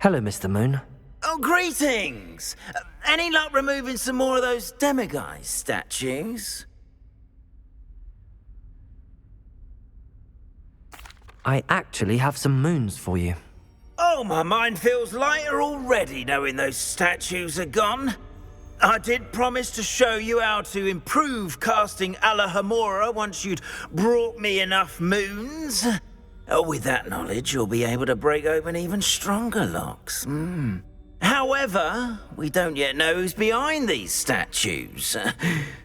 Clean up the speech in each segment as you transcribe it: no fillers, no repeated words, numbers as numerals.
Hello, Mr. Moon. Oh, greetings! Any luck removing some more of those demiguise statues? I actually have some moons for you. Oh, my mind feels lighter already knowing those statues are gone. I did promise to show you how to improve casting Alohomora once you'd brought me enough moons. With that knowledge, you'll be able to break open even stronger locks. However, we don't yet know who's behind these statues.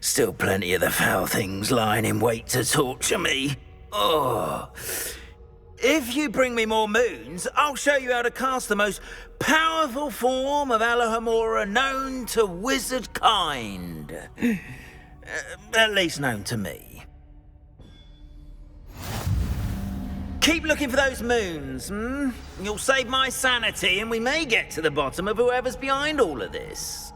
Still plenty of the foul things lying in wait to torture me. Oh. If you bring me more moons, I'll show you how to cast the most powerful form of Alohomora known to wizard kind. At least known to me. Keep looking for those moons, You'll save my sanity and we may get to the bottom of whoever's behind all of this.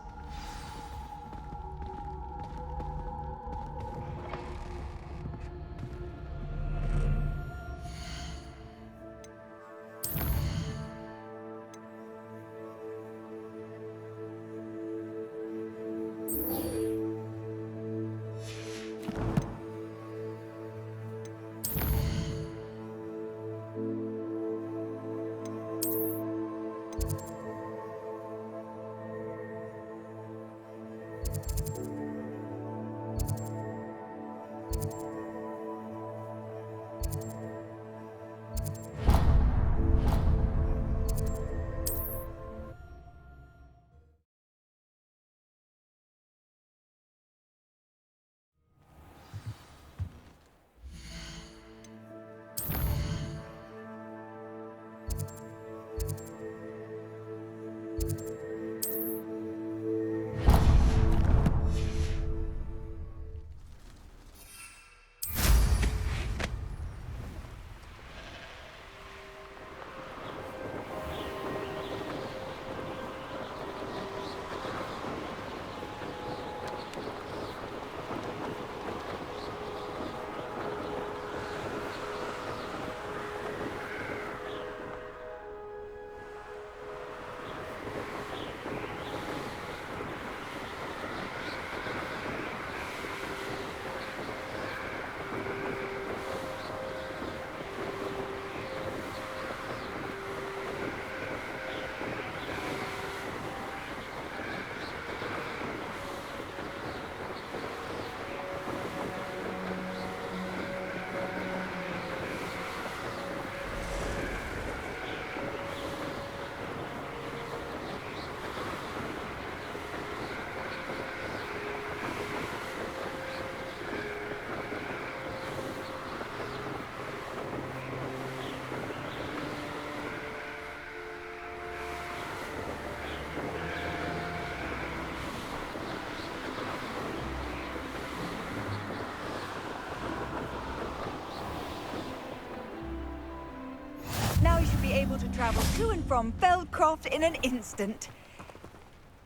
Now you should be able to travel to and from Fieldcroft in an instant.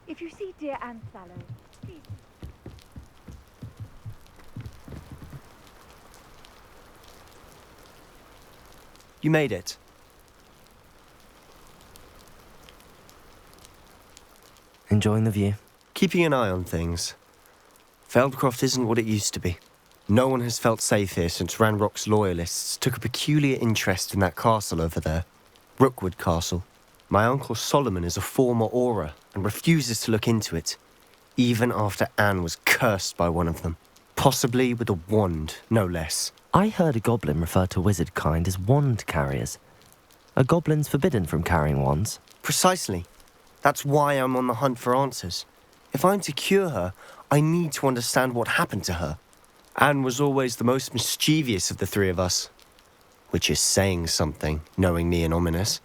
If you see dear Anne Sallow, please... You made it. Enjoying the view? Keeping an eye on things. Feldcroft isn't what it used to be. No one has felt safe here since Ranrock's loyalists took a peculiar interest in that castle over there. Rookwood Castle. My uncle Solomon is a former Auror and refuses to look into it, even after Anne was cursed by one of them. Possibly with a wand, no less. I heard a goblin refer to wizard kind as wand carriers. Are goblins forbidden from carrying wands? Precisely. That's why I'm on the hunt for answers. If I'm to cure her, I need to understand what happened to her. Anne was always the most mischievous of the three of us. Which is saying something, knowing me and ominous.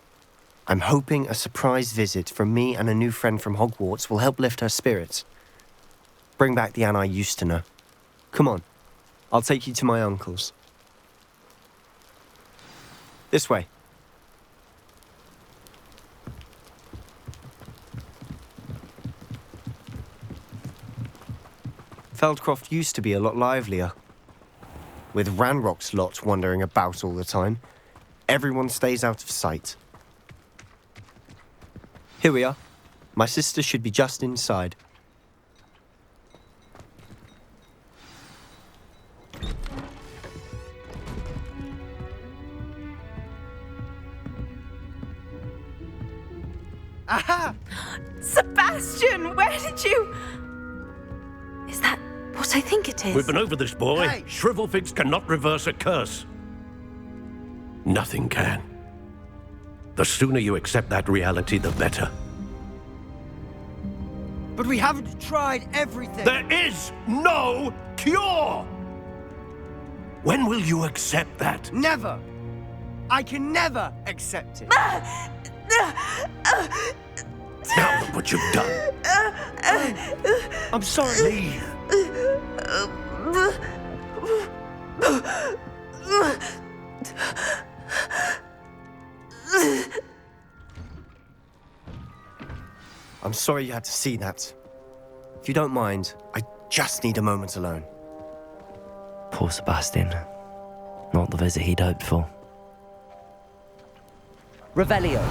I'm hoping a surprise visit from me and a new friend from Hogwarts will help lift her spirits. Bring back the Anne I used to know. Come on, I'll take you to my uncle's. This way. Feldcroft used to be a lot livelier. With Ranrock's lot wandering about all the time, everyone stays out of sight. Here we are. My sister should be just inside. Aha! Sebastian, where did you... Is that what I think it is? We've been over this, boy. Hey! Shrivelfigs cannot reverse a curse. Nothing can. The sooner you accept that reality, the better. But we haven't tried everything. There is no cure! When will you accept that? Never. I can never accept it. Now look what you've done. I'm sorry. Leave. I'm sorry you had to see that. If you don't mind, I just need a moment alone. Poor Sebastian. Not the visit he'd hoped for. Revelio.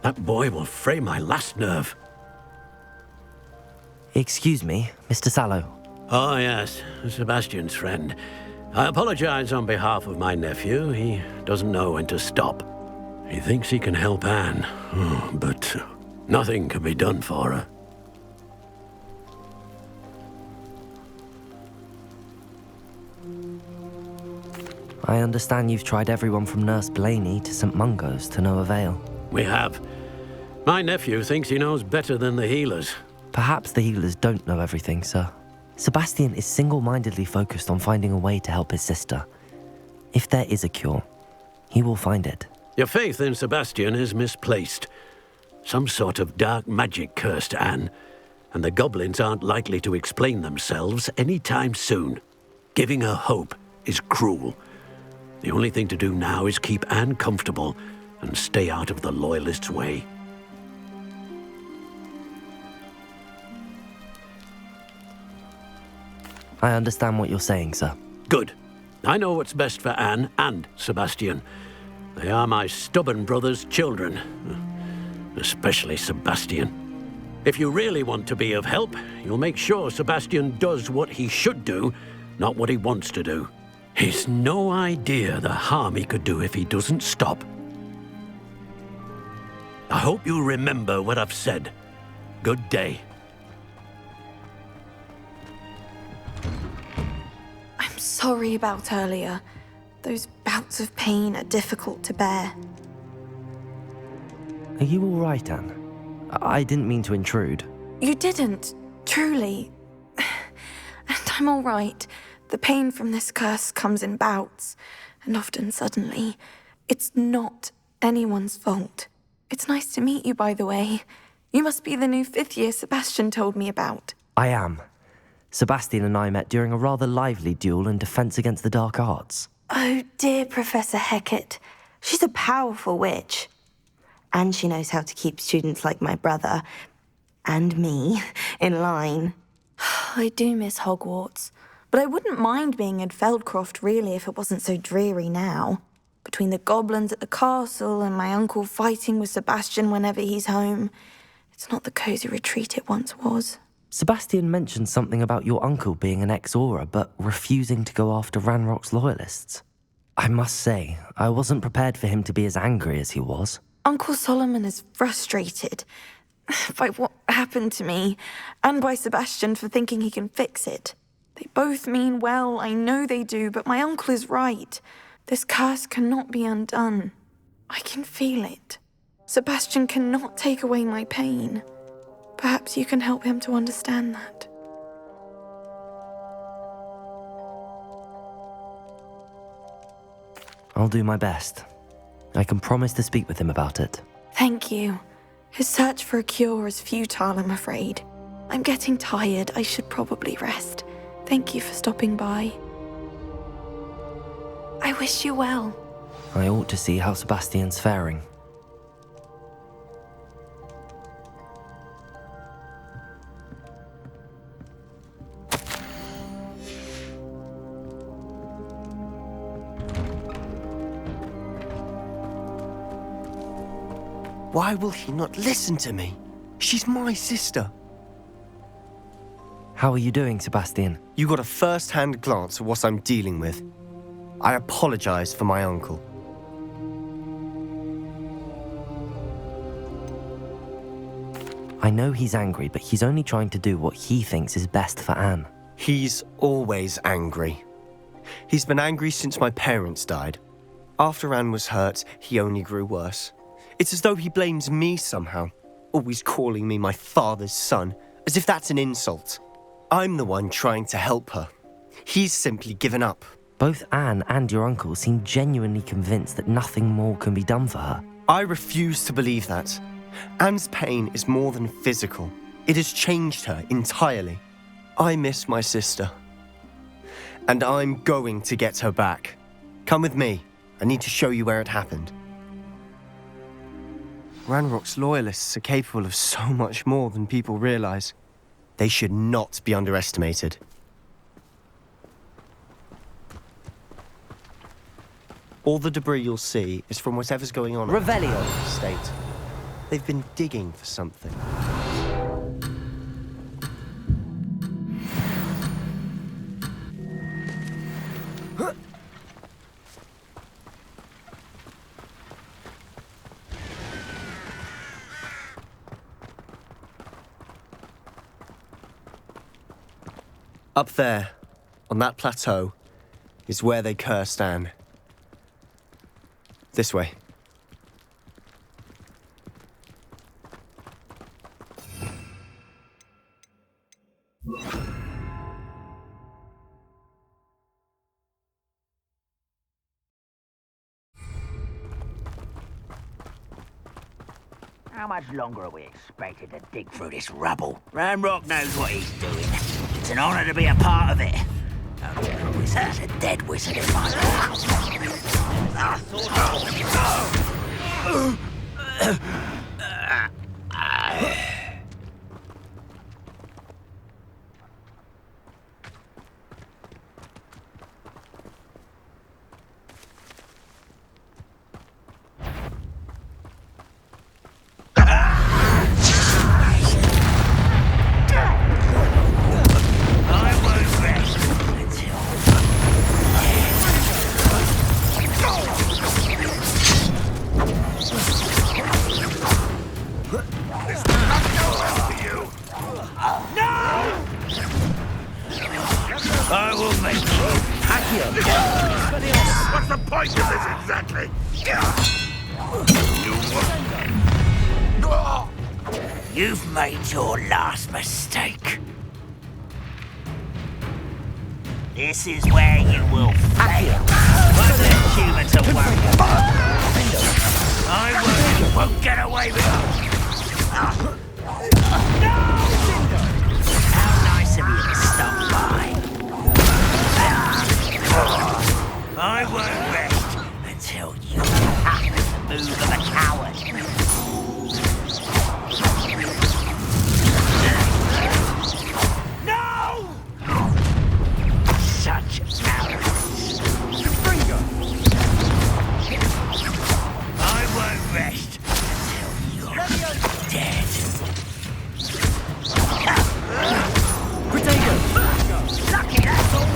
That boy will fray my last nerve. Excuse me, Mr. Sallow. Oh, yes, Sebastian's friend. I apologize on behalf of my nephew. He doesn't know when to stop. He thinks he can help Anne, but nothing can be done for her. I understand you've tried everyone from Nurse Blaney to St. Mungo's to no avail. We have. My nephew thinks he knows better than the healers. Perhaps the healers don't know everything, sir. Sebastian is single-mindedly focused on finding a way to help his sister. If there is a cure, he will find it. Your faith in Sebastian is misplaced. Some sort of dark magic cursed Anne, and the goblins aren't likely to explain themselves anytime soon. Giving her hope is cruel. The only thing to do now is keep Anne comfortable and stay out of the Loyalists' way. I understand what you're saying, sir. Good. I know what's best for Anne and Sebastian. They are my stubborn brother's children. Especially Sebastian. If you really want to be of help, you'll make sure Sebastian does what he should do, not what he wants to do. He's no idea the harm he could do if he doesn't stop. I hope you remember what I've said. Good day. I'm sorry about earlier. Those bouts of pain are difficult to bear. Are you all right, Anne? I didn't mean to intrude. You didn't, truly. And I'm all right. The pain from this curse comes in bouts, and often suddenly. It's not anyone's fault. It's nice to meet you, by the way. You must be the new 5th year Sebastian told me about. I am. Sebastian and I met during a rather lively duel in defense against the dark arts. Oh, dear Professor Hecat. She's a powerful witch. And she knows how to keep students like my brother, and me, in line. I do miss Hogwarts, but I wouldn't mind being in Feldcroft, really, if it wasn't so dreary now. Between the goblins at the castle and my uncle fighting with Sebastian whenever he's home, it's not the cosy retreat it once was. Sebastian mentioned something about your uncle being an ex-Auror, but refusing to go after Ranrock's loyalists. I must say, I wasn't prepared for him to be as angry as he was. Uncle Solomon is frustrated by what happened to me, and by Sebastian for thinking he can fix it. They both mean well, I know they do, but my uncle is right. This curse cannot be undone. I can feel it. Sebastian cannot take away my pain. Perhaps you can help him to understand that. I'll do my best. I can promise to speak with him about it. Thank you. His search for a cure is futile, I'm afraid. I'm getting tired. I should probably rest. Thank you for stopping by. I wish you well. I ought to see how Sebastian's faring. Why will he not listen to me? She's my sister. How are you doing, Sebastian? You got a first-hand glance at what I'm dealing with. I apologize for my uncle. I know he's angry, but he's only trying to do what he thinks is best for Anne. He's always angry. He's been angry since my parents died. After Anne was hurt, he only grew worse. It's as though he blames me somehow, always calling me my father's son, as if that's an insult. I'm the one trying to help her. He's simply given up. Both Anne and your uncle seem genuinely convinced that nothing more can be done for her. I refuse to believe that. Anne's pain is more than physical. It has changed her entirely. I miss my sister. And I'm going to get her back. Come with me. I need to show you where it happened. Ranrock's loyalists are capable of so much more than people realize. They should not be underestimated. All the debris you'll see is from whatever's going on in the estate. They've been digging for something. Up there, on that plateau, is where they cursed Anne. This way. How much longer are we expected to dig through this rubble? Ranrock knows what he's doing. It's an honor to be a part of it. There's a dead wizard in my What's the point of this exactly? You've made your last mistake. This is where you will fail. Won't let humans to worry about. I won't get away with it. No! How nice of you to stop by. I won't rest until you have the move of a coward. No! Such cowardice. I won't rest until you're dead. Lucky, that's all.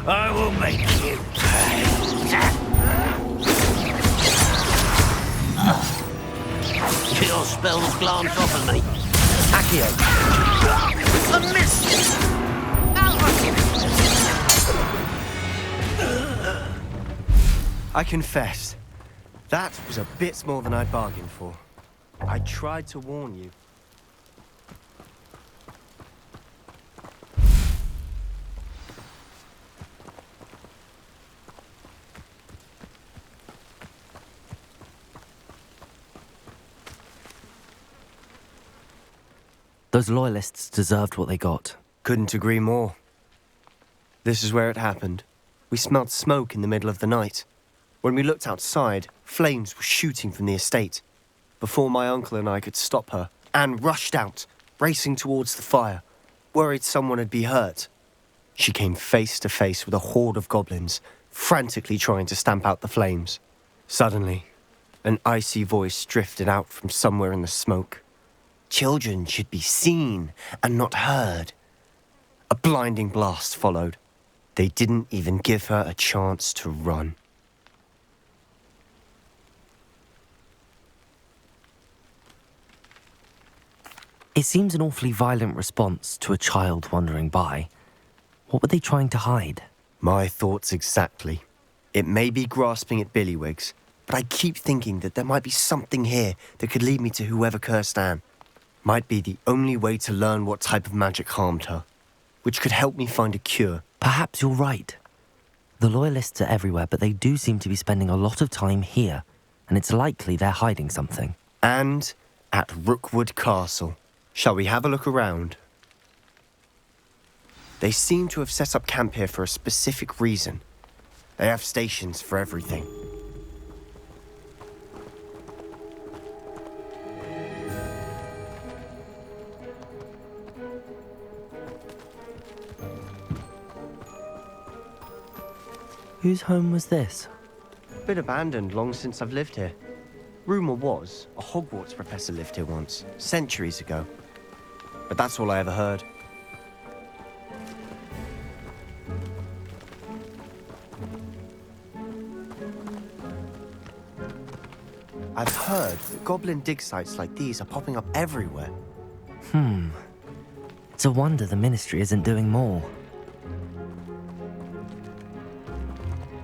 I will make you pay. Your spells glance off of me. Accio! A miss! I confess, that was a bit more than I bargained for. I tried to warn you. Those loyalists deserved what they got. Couldn't agree more. This is where it happened. We smelled smoke in the middle of the night. When we looked outside, flames were shooting from the estate. Before my uncle and I could stop her, Anne rushed out, racing towards the fire, worried someone had been hurt. She came face to face with a horde of goblins, frantically trying to stamp out the flames. Suddenly, an icy voice drifted out from somewhere in the smoke. Children should be seen and not heard. A blinding blast followed. They didn't even give her a chance to run. It seems an awfully violent response to a child wandering by. What were they trying to hide? My thoughts exactly. It may be grasping at billywhigs, but I keep thinking that there might be something here that could lead me to whoever cursed Anne. Might be the only way to learn what type of magic harmed her, which could help me find a cure. Perhaps you're right. The Loyalists are everywhere, but they do seem to be spending a lot of time here, and it's likely they're hiding something. And at Rookwood Castle. Shall we have a look around? They seem to have set up camp here for a specific reason. They have stations for everything. Whose home was this? Been abandoned long since I've lived here. Rumour was, a Hogwarts professor lived here once, centuries ago. But that's all I ever heard. I've heard that goblin dig sites like these are popping up everywhere. It's a wonder the Ministry isn't doing more.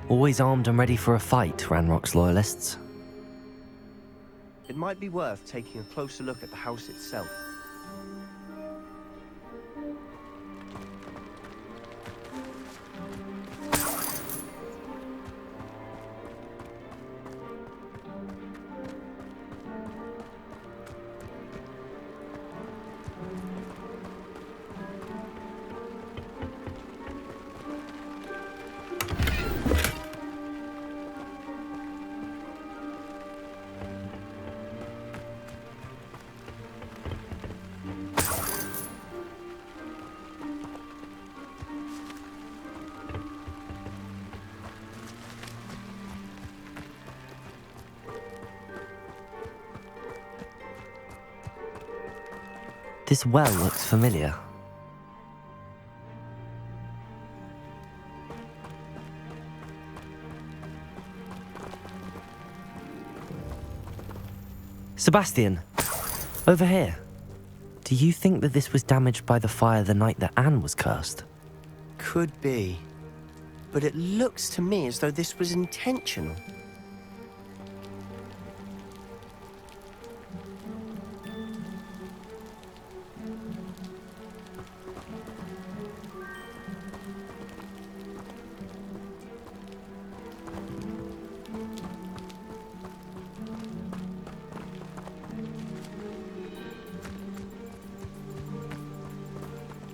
Always armed and ready for a fight, Ranrock's Loyalists. It might be worth taking a closer look at the house itself. This well looks familiar. Sebastian, over here. Do you think that this was damaged by the fire the night that Anne was cursed? Could be. But it looks to me as though this was intentional.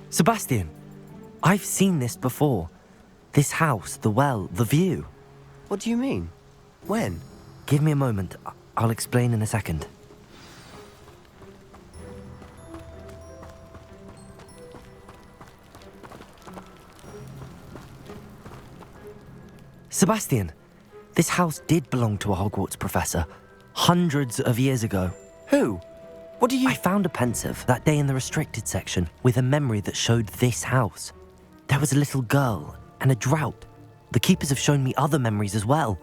Sebastian, I've seen this before. This house, the well, the view. What do you mean? When? Give me a moment. I'll explain in a second. Sebastian, this house did belong to a Hogwarts professor, hundreds of years ago. Who? What do you... I found a pensive that day in the restricted section with a memory that showed this house. There was a little girl and a drought. The keepers have shown me other memories as well.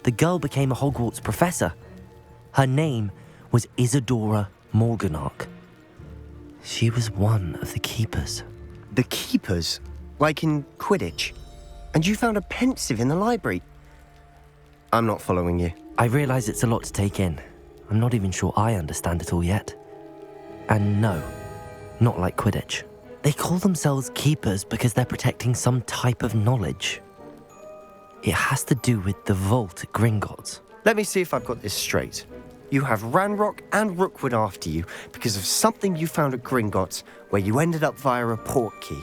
The girl became a Hogwarts professor. Her name was Isadora Morganach. She was one of the keepers. The keepers? Like in Quidditch? And you found a pensive in the library? I'm not following you. I realise it's a lot to take in. I'm not even sure I understand it all yet. And no, not like Quidditch. They call themselves keepers because they're protecting some type of knowledge. It has to do with the vault at Gringotts. Let me see if I've got this straight. you have Ranrock and Rookwood after you because of something you found at Gringotts, where you ended up via a port key.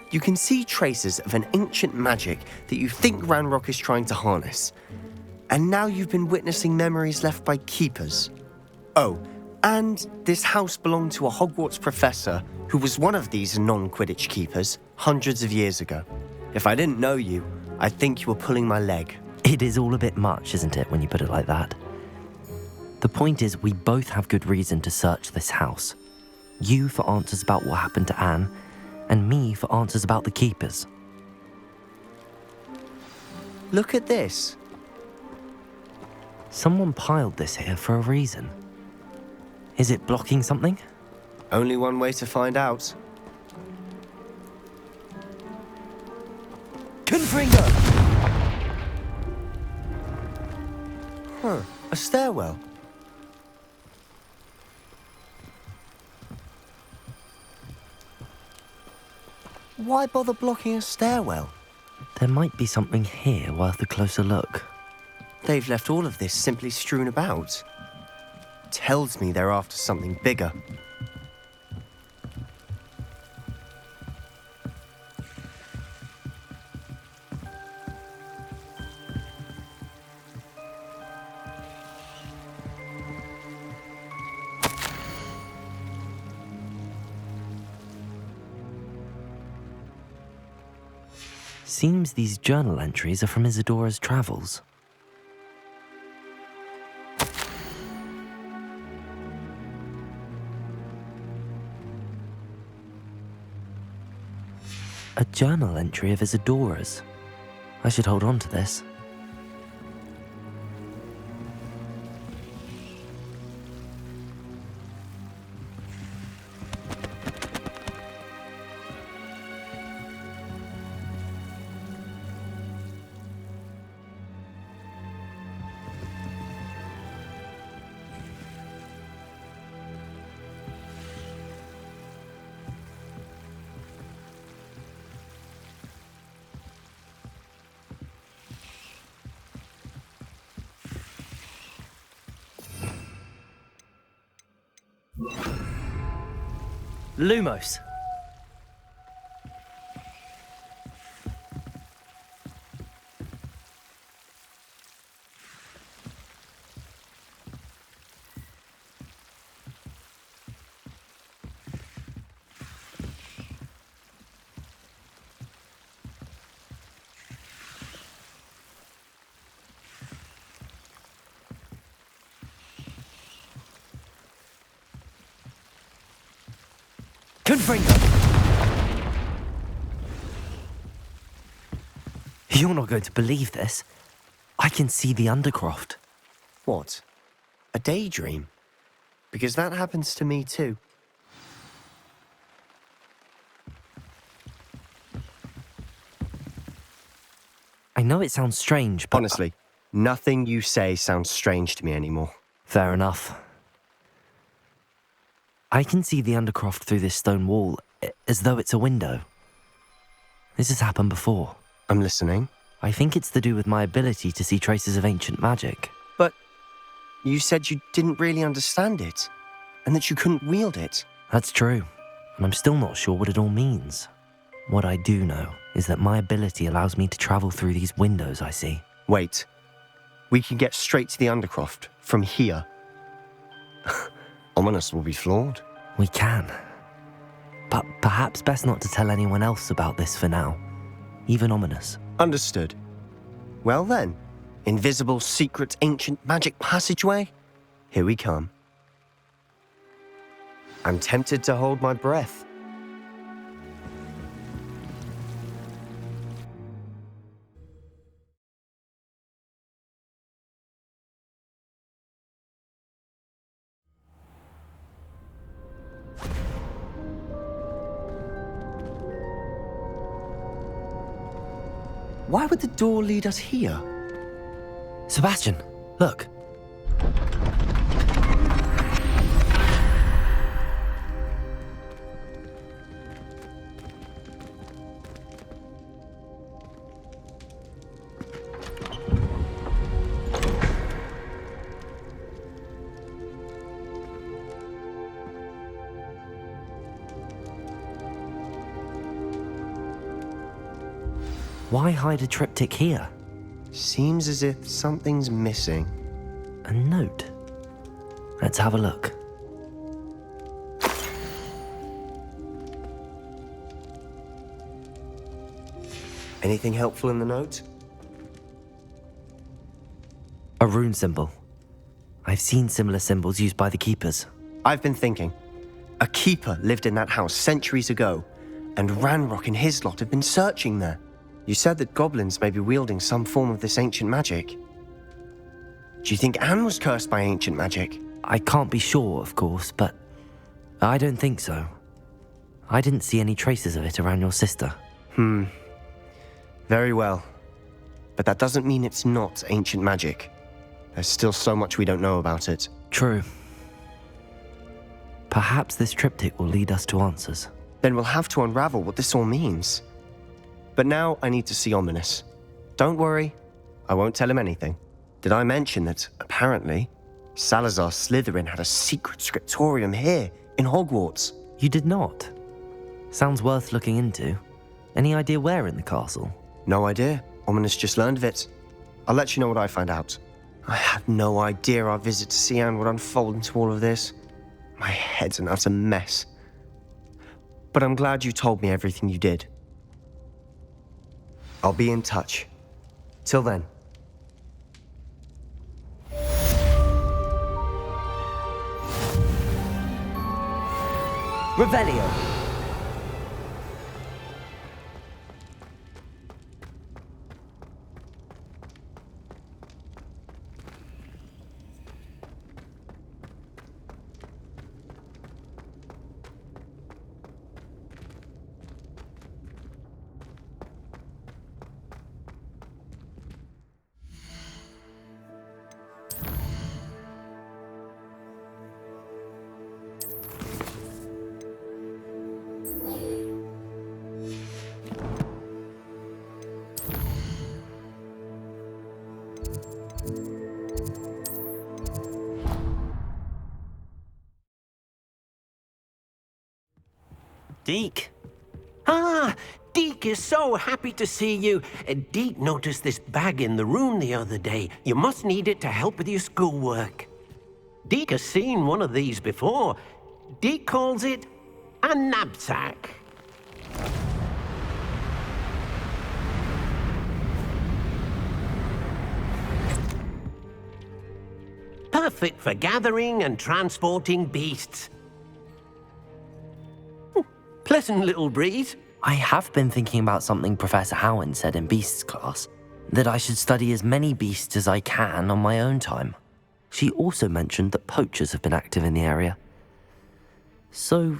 You can see traces of an ancient magic that you think Ranrock is trying to harness. And now you've been witnessing memories left by keepers. Oh, and this house belonged to a Hogwarts professor who was one of these non-Quidditch keepers hundreds of years ago. If I didn't know you, I'd think you were pulling my leg. It is all a bit much, isn't it, when you put it like that? The point is, we both have good reason to search this house. You for answers about what happened to Anne, and me for answers about the keepers. Look at this. Someone piled this here for a reason. Is it blocking something? Only one way to find out. Confringo! Huh, a stairwell. Why bother blocking a stairwell? There might be something here worth a closer look. They've left all of this simply strewn about. Tells me they're after something bigger. Seems these journal entries are from Isadora's travels. A journal entry of Isadora's. I should hold on to this. Lumos. Confringo! You're not going to believe this. I can see the Undercroft. What? A daydream? Because that happens to me too. I know it sounds strange, but... Honestly, nothing you say sounds strange to me anymore. Fair enough. I can see the Undercroft through this stone wall, as though it's a window. This has happened before. I'm listening. I think it's to do with my ability to see traces of ancient magic. But you said you didn't really understand it, and that you couldn't wield it. That's true, and I'm still not sure what it all means. What I do know is that my ability allows me to travel through these windows I see. Wait. We can get straight to the Undercroft from here. Ominous will be floored. We can. But perhaps best not to tell anyone else about this for now. Even Ominous. Understood. Well then, invisible, secret, ancient magic passageway? Here we come. I'm tempted to hold my breath. Why would the door lead us here? Sebastian, look. Why hide a triptych here? Seems as if something's missing. A note. Let's have a look. Anything helpful in the note? A rune symbol. I've seen similar symbols used by the keepers. I've been thinking. A keeper lived in that house centuries ago, and Ranrock and his lot have been searching there. You said that goblins may be wielding some form of this ancient magic. Do you think Anne was cursed by ancient magic? I can't be sure, of course, but I don't think so. I didn't see any traces of it around your sister. Very well. But that doesn't mean it's not ancient magic. There's still so much we don't know about it. True. Perhaps this triptych will lead us to answers. Then we'll have to unravel what this all means. But now I need to see Ominous. Don't worry, I won't tell him anything. Did I mention that, apparently, Salazar Slytherin had a secret scriptorium here, in Hogwarts? You did not. Sounds worth looking into. Any idea where in the castle? No idea. Ominous just learned of it. I'll let you know what I find out. I had no idea our visit to Cian would unfold into all of this. My head's an utter mess. But I'm glad you told me everything you did. I'll be in touch. Till then. Revelio! Deke. Ah, Deke is so happy to see you. Deke noticed this bag in the room the other day. You must need it to help with your schoolwork. Deke has seen one of these before. Deke calls it a knapsack. Perfect for gathering and transporting beasts. Pleasant little breeze. I have been thinking about something Professor Howard said in Beasts class, that I should study as many beasts as I can on my own time. She also mentioned that poachers have been active in the area. So,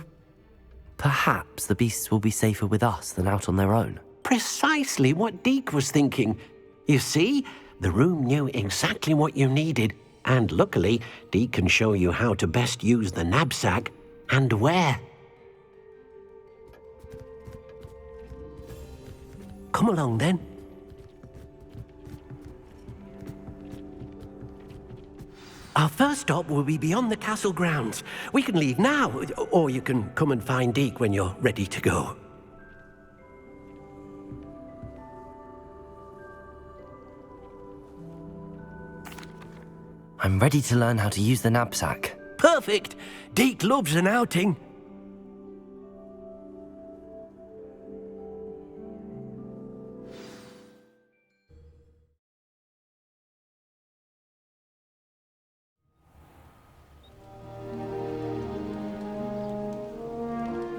perhaps the beasts will be safer with us than out on their own. Precisely what Deke was thinking. You see, the room knew exactly what you needed, and luckily, Deke can show you how to best use the knapsack and where. Come along, then. Our first stop will be beyond the castle grounds. We can leave now, or you can come and find Deke when you're ready to go. I'm ready to learn how to use the knapsack. Perfect! Deke loves an outing.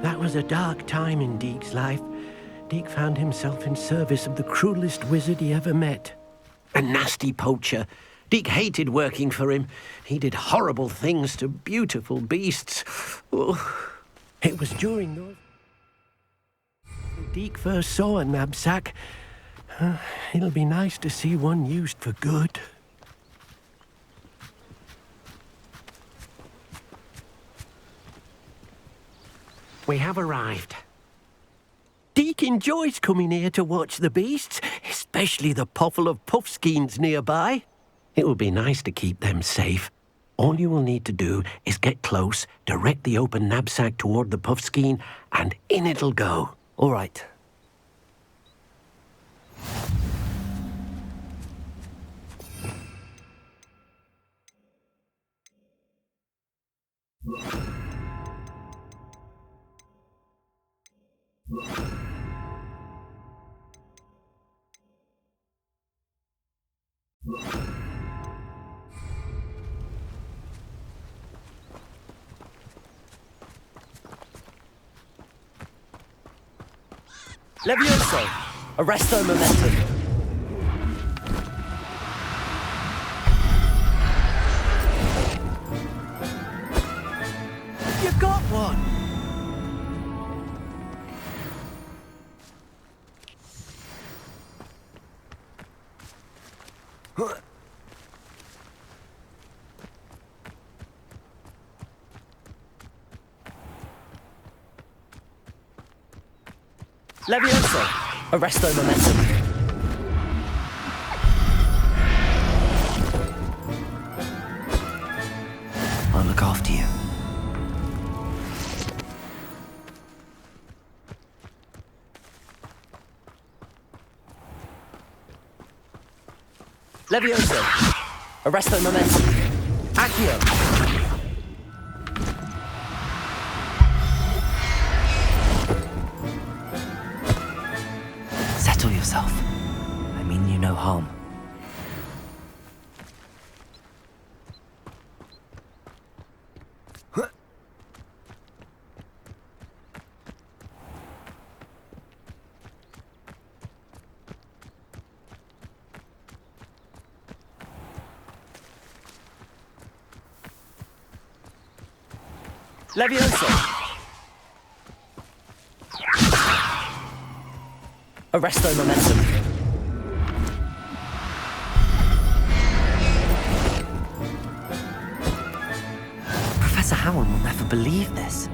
That was a dark time in Deke's life. Deke found himself in service of the cruelest wizard he ever met. A nasty poacher. Deke hated working for him. He did horrible things to beautiful beasts. Oh, it was during those... Deke first saw a knapsack. It'll be nice to see one used for good. We have arrived. Deke enjoys coming here to watch the beasts, especially the poffle of puffskeins nearby. It will be nice to keep them safe. All you will need to do is get close, direct the open knapsack toward the puffskein, and in it'll go. All right. Levioso! Arresto momentum. You got one! Levioso! Arresto momentum. I'll look after you. Levioso! Arresto momentum. Accio! Settle yourself. I mean you no harm. Levioso! Arresto momentum. Professor Howard will never believe this.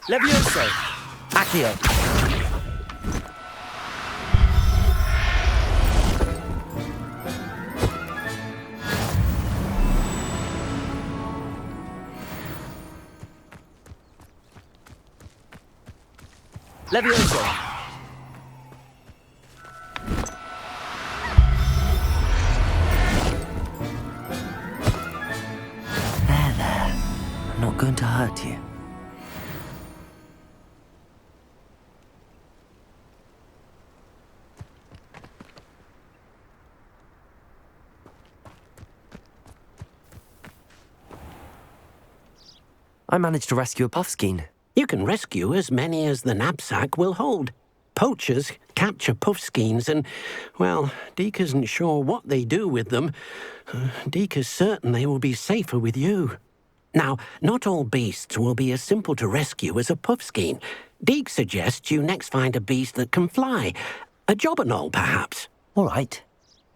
Levioso! Accio! Levioso! There. I'm not going to hurt you. I managed to rescue a puffskein. You can rescue as many as the knapsack will hold. Poachers capture puffskeins and, well, Deke isn't sure what they do with them. Deke is certain they will be safer with you. Now, not all beasts will be as simple to rescue as a puffskein. Deke suggests you next find a beast that can fly. A jobberknoll, perhaps. All right.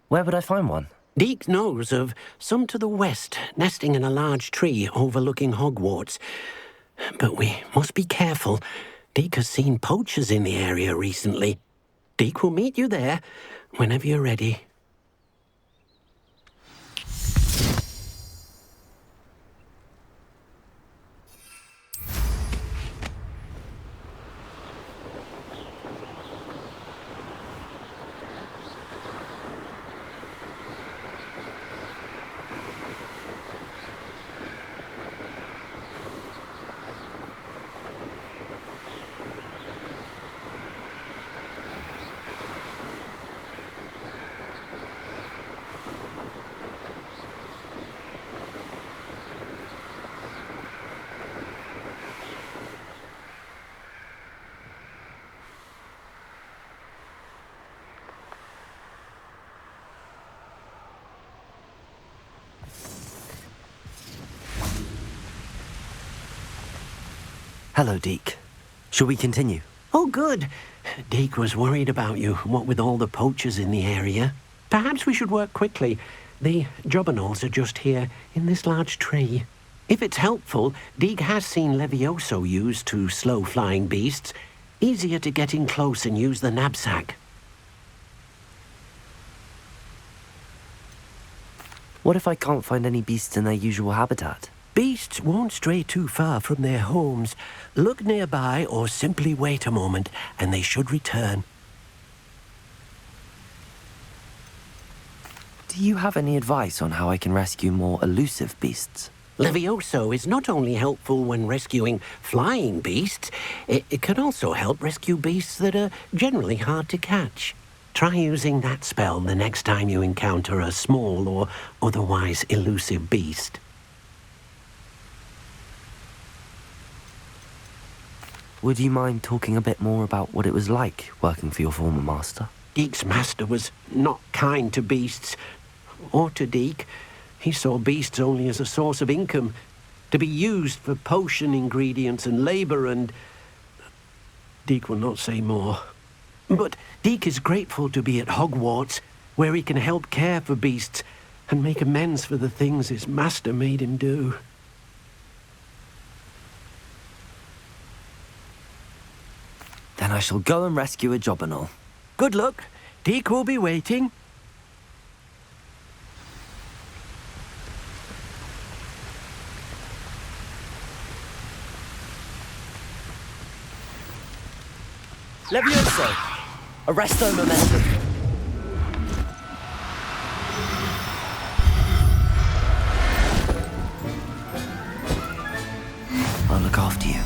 Where would I find one? Deke knows of some to the west, nesting in a large tree overlooking Hogwarts. But we must be careful. Deke has seen poachers in the area recently. Deke will meet you there whenever you're ready. Hello, Deke. Shall we continue? Oh, good. Deke was worried about you, what with all the poachers in the area. Perhaps we should work quickly. The jobberknolls are just here, in this large tree. If it's helpful, Deke has seen Levioso used to slow flying beasts. Easier to get in close and use the knapsack. What if I can't find any beasts in their usual habitat? Beasts won't stray too far from their homes. Look nearby or simply wait a moment and they should return. Do you have any advice on how I can rescue more elusive beasts? Levioso is not only helpful when rescuing flying beasts, it can also help rescue beasts that are generally hard to catch. Try using that spell the next time you encounter a small or otherwise elusive beast. Would you mind talking a bit more about what it was like working for your former master? Deek's master was not kind to beasts, or to Deek. He saw beasts only as a source of income, to be used for potion ingredients and labor, and Deek will not say more. But Deek is grateful to be at Hogwarts, where he can help care for beasts and make amends for the things his master made him do. Then I shall go and rescue a Jobberknoll. Good luck. Deek will be waiting. Levioso! Arresto momentum! I'll look after you.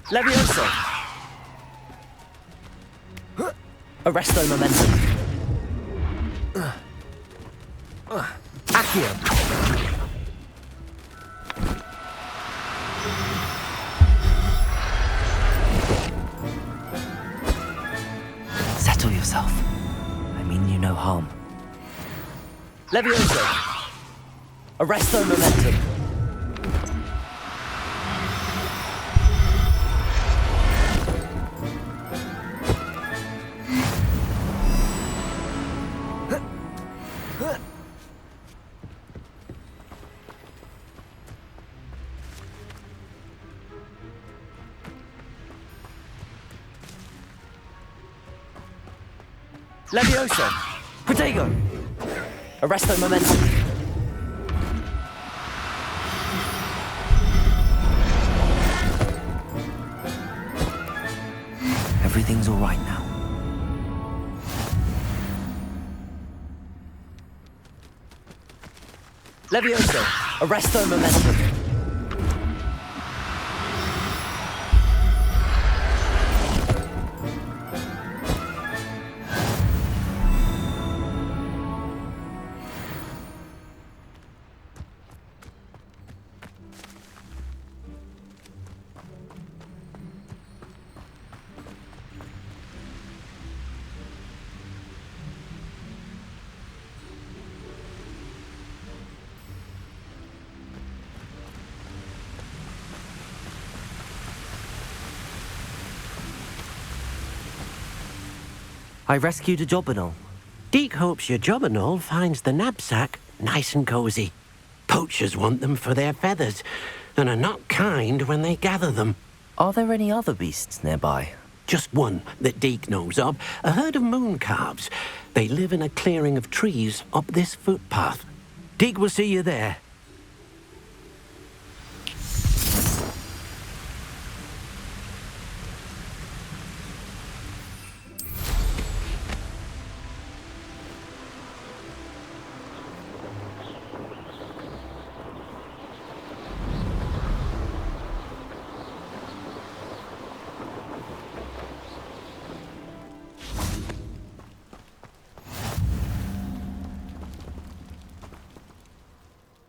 Levioso! Arresto momentum. Accio! Settle yourself. I mean you no harm. Levioso! Arresto momentum. Levioso! Protego! Arresto momentum. Everything's all right now. Levioso! Arresto momentum. I rescued a Jobberknoll. Deek hopes your Jobberknoll finds the knapsack nice and cozy. Poachers want them for their feathers, and are not kind when they gather them. Are there any other beasts nearby? Just one that Deek knows of, a herd of moon calves. They live in a clearing of trees up this footpath. Deek will see you there.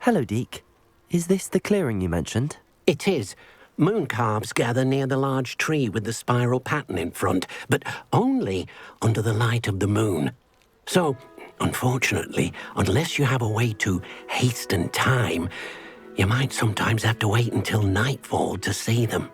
Hello, Deek. Is this the clearing you mentioned? It is. Moon calves gather near the large tree with the spiral pattern in front, but only under the light of the moon. So, unfortunately, unless you have a way to hasten time, you might sometimes have to wait until nightfall to see them.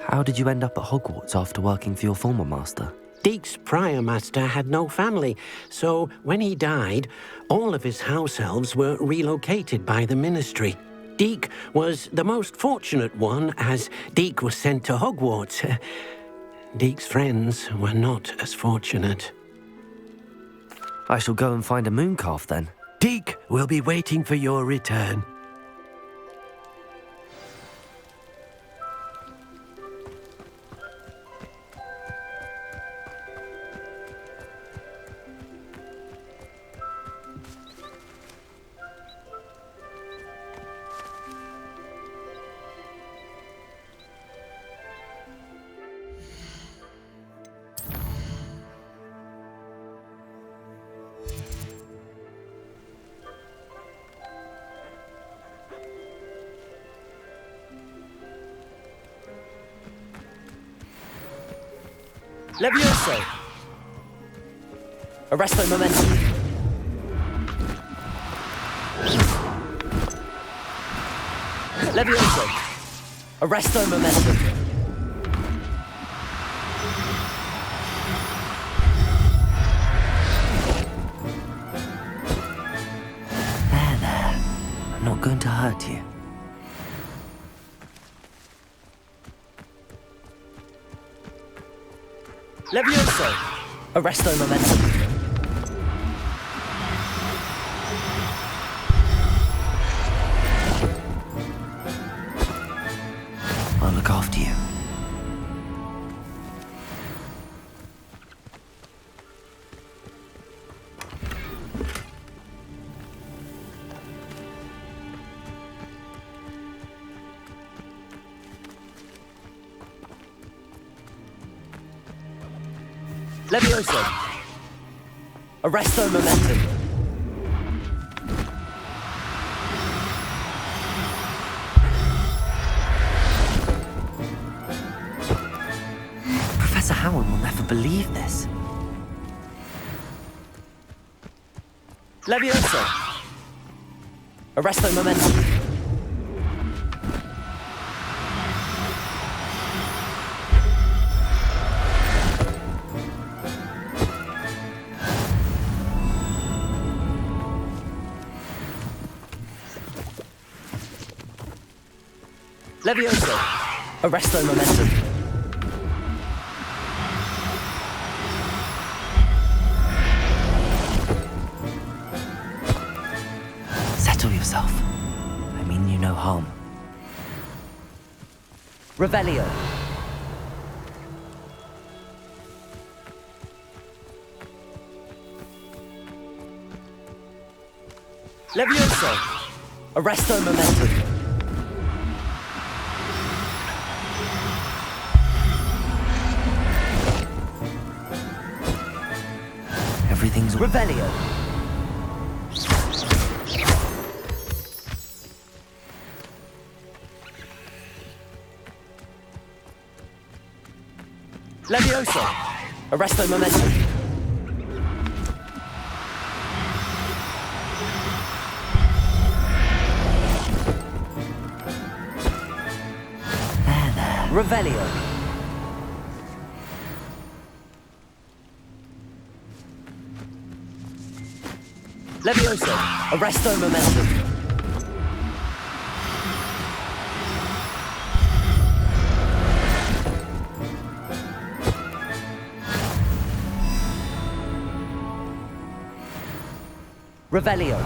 How did you end up at Hogwarts after working for your former master? Deek's prior master had no family, so when he died, all of his house elves were relocated by the ministry. Deek was the most fortunate one, as Deek was sent to Hogwarts. Deke's friends were not as fortunate. I shall go and find a mooncalf then. Deke will be waiting for your return. Levioso! Arresto momentum. Levioso! Arresto momentum. There. I'm not going to hurt you. Levioso! Arresto momentum. I'll look after you. Levioso! Arresto momentum. Professor Howard will never believe this. Levioso! Arresto momentum. Levioso! Arresto momentum. Settle yourself. I mean you no harm. Revelio. Levioso! Arresto momentum. Everything's Revelio. Levioso. Arresto momentum. There. Revelio. Levioso, arresto momentum. Revelio.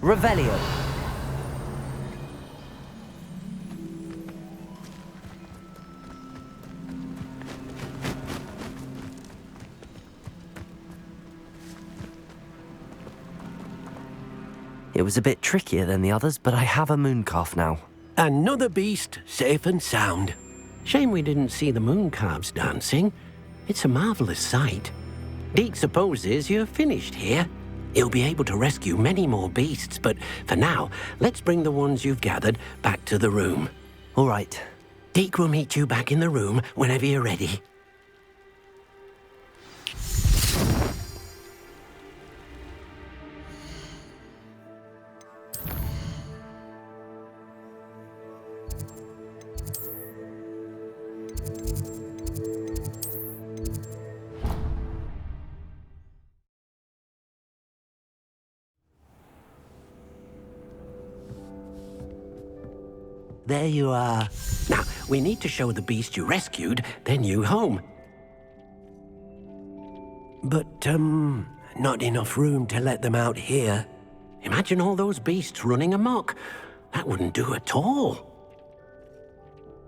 Revelio. It was a bit trickier than the others, but I have a mooncalf now. Another beast safe and sound. Shame we didn't see the moon calves dancing. It's a marvelous sight. Deke supposes you're finished here. You'll be able to rescue many more beasts, but for now, let's bring the ones you've gathered back to the room. All right. Deke will meet you back in the room whenever you're ready. There you are. Now, we need to show the beast you rescued their new home. But, not enough room to let them out here. Imagine all those beasts running amok. That wouldn't do at all.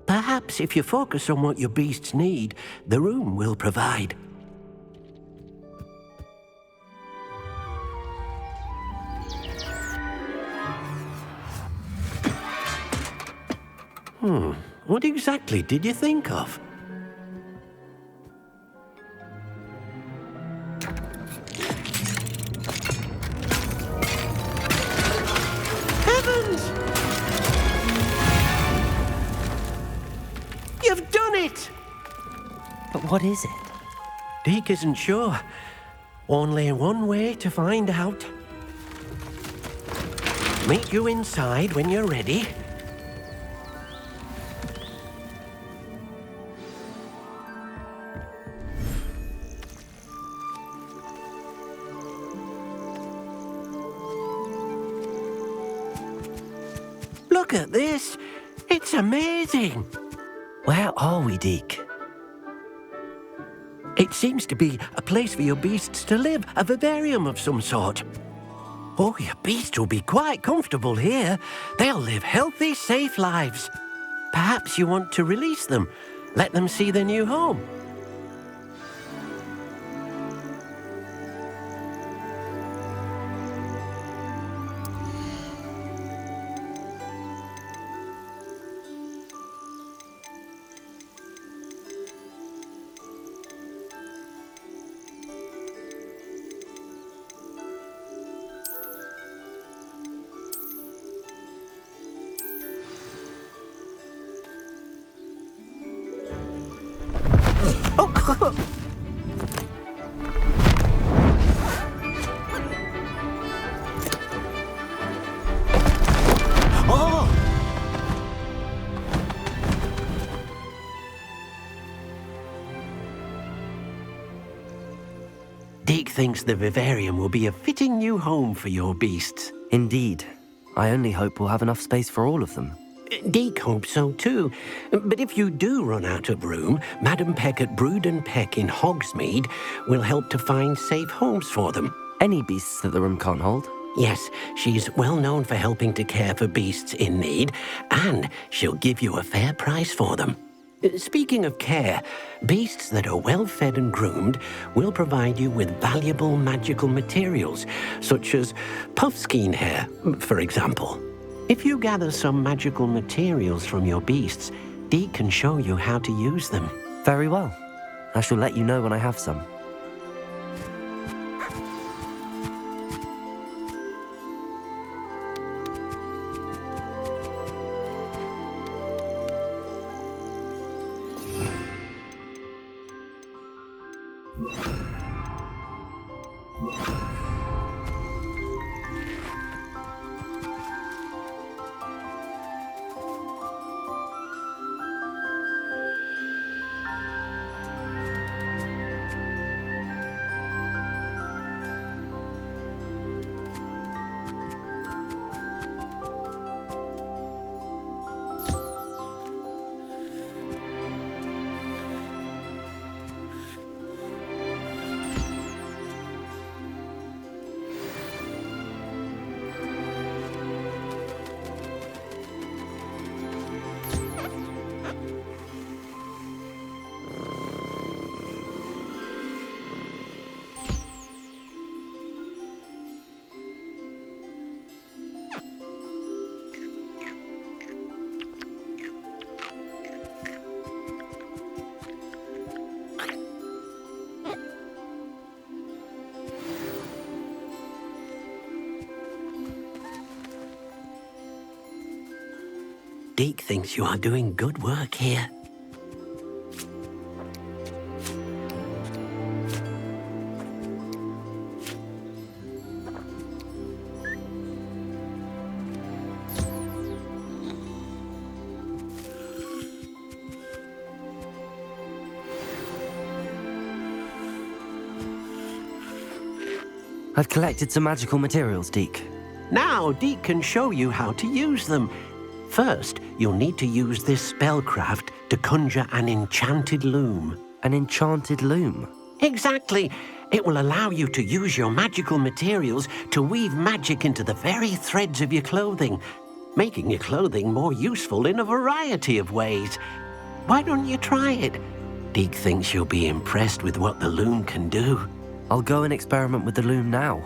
Perhaps if you focus on what your beasts need, the room will provide. What exactly did you think of? Heavens! You've done it! But what is it? Deke isn't sure. Only one way to find out. Meet you inside when you're ready. Look at this. It's amazing. Where are we, Deke? It seems to be a place for your beasts to live, a vivarium of some sort. Oh, your beasts will be quite comfortable here. They'll live healthy, safe lives. Perhaps you want to release them, let them see their new home. Deke thinks the vivarium will be a fitting new home for your beasts. Indeed. I only hope we'll have enough space for all of them. Deke hopes so too. But if you do run out of room, Madam Peck at Brood and Peck in Hogsmeade will help to find safe homes for them. Any beasts that the room can't hold? Yes, she's well known for helping to care for beasts in need, and she'll give you a fair price for them. Speaking of care, beasts that are well fed and groomed will provide you with valuable magical materials, such as puffskein hair, for example. If you gather some magical materials from your beasts, Deke can show you how to use them. Very well. I shall let you know when I have some. Deke thinks you are doing good work here. I've collected some magical materials, Deke. Now, Deke can show you how to use them. First, you'll need to use this spellcraft to conjure an enchanted loom. An enchanted loom? Exactly. It will allow you to use your magical materials to weave magic into the very threads of your clothing, making your clothing more useful in a variety of ways. Why don't you try it? Deke thinks you'll be impressed with what the loom can do. I'll go and experiment with the loom now.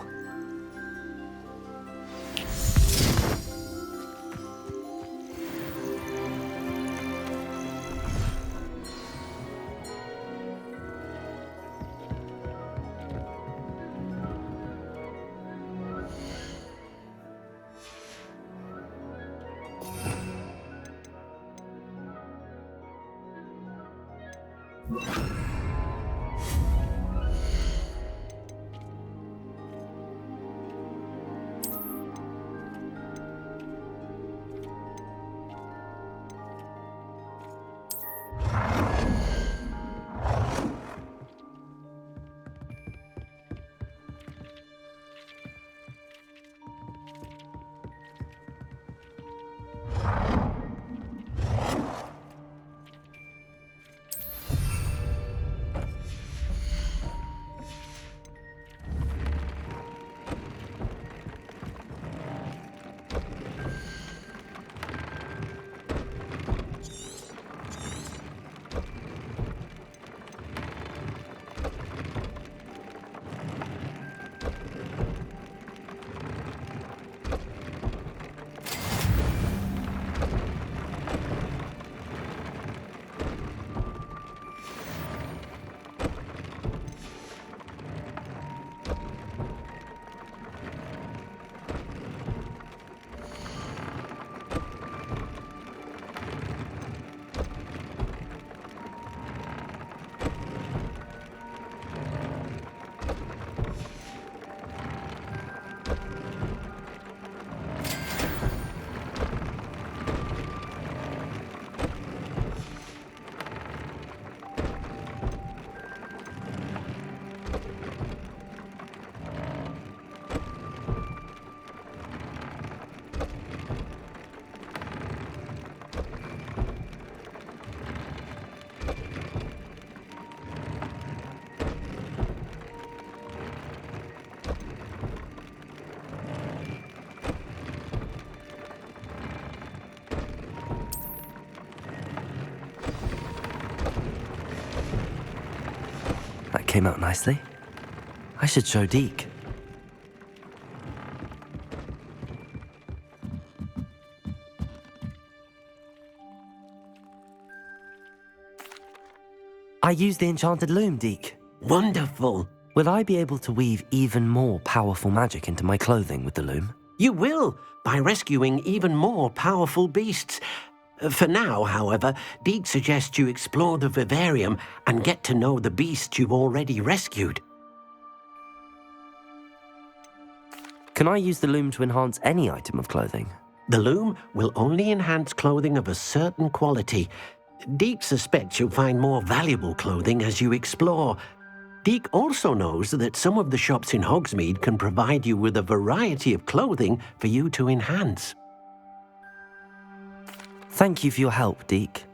That came out nicely. I should show Deke. I used the enchanted loom, Deke. Wonderful. Will I be able to weave even more powerful magic into my clothing with the loom? You will, by rescuing even more powerful beasts. For now, however, Deke suggests you explore the vivarium and get to know the beasts you've already rescued. Can I use the loom to enhance any item of clothing? The loom will only enhance clothing of a certain quality. Deke suspects you'll find more valuable clothing as you explore. Deke also knows that some of the shops in Hogsmeade can provide you with a variety of clothing for you to enhance. Thank you for your help, Deke.